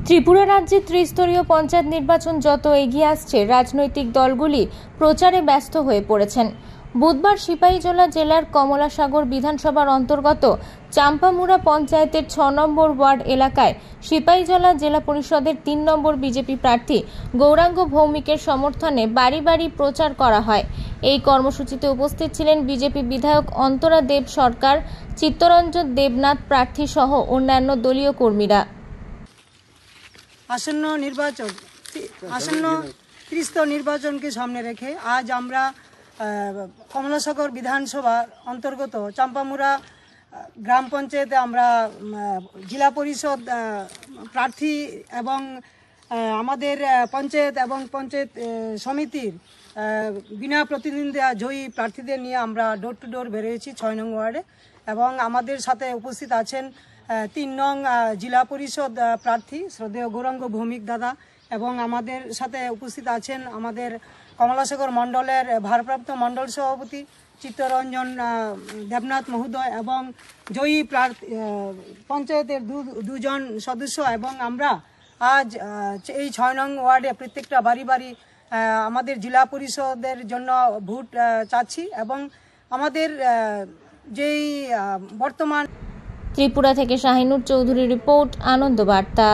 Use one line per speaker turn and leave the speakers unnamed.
ত্রিপুরা রাজ্যে ত্রিস্তরীয় পঞ্চায়েত নির্বাচন যত এগিয়ে আসছে, রাজনৈতিক দলগুলি প্রচারে ব্যস্ত হয়ে পড়েছেন। বুধবার সিপাহীজলা জেলার কমলাসাগর বিধানসভার অন্তর্গত চাম্পামুড়া পঞ্চায়েতের 6 নম্বর ওয়ার্ড এলাকায় সিপাহীজলা জেলা পরিষদের 3 নম্বর বিজেপি প্রার্থী গৌরাঙ্গ ভৌমিকের সমর্থনে বাড়ি বাড়ি প্রচার করা হয়। এই কর্মসূচিতে উপস্থিত ছিলেন বিজেপি বিধায়ক অন্তরা দেব সরকার, চিত্তরঞ্জন দেবনাথ প্রার্থী সহ অন্যান্য দলীয় কর্মীরা।
আসন্ন ত্রিস্তর নির্বাচনকে সামনে রেখে আজ আমরা কমলাসাগর বিধানসভার অন্তর্গত চাম্পামুড়া গ্রাম পঞ্চায়েতে আমরা জেলা পরিষদ প্রার্থী এবং আমাদের পঞ্চায়েত এবং পঞ্চায়েত সমিতির বিনা প্রতিদ্বন্দ্বিতা জয়ী প্রার্থীদের নিয়ে আমরা ডোর টু ডোর বেরিয়েছি 6 নং ওয়ার্ডে। এবং আমাদের সাথে উপস্থিত আছেন 3 নং জেলা পরিষদ প্রার্থী শ্রদ্ধেয় গৌরাঙ্গ ভৌমিক দাদা, এবং আমাদের সাথে উপস্থিত আছেন আমাদের কমলাসাগর মণ্ডলের ভারপ্রাপ্ত মণ্ডল সভাপতি চিত্তরঞ্জন দেবনাথ মহোদয় এবং জয়ী পঞ্চায়েতের দুজন সদস্য। এবং আমরা আজ এই 6 নং ওয়ার্ডে প্রত্যেকটা বাড়ি বাড়ি আমাদের জেলা পরিষদের জন্য ভোট চাচ্ছি। এবং আমাদের যেই বর্তমান
ত্রিপুরা থেকে শাহিনুর চৌধুরী রিপোর্ট, আনন্দ বার্তা।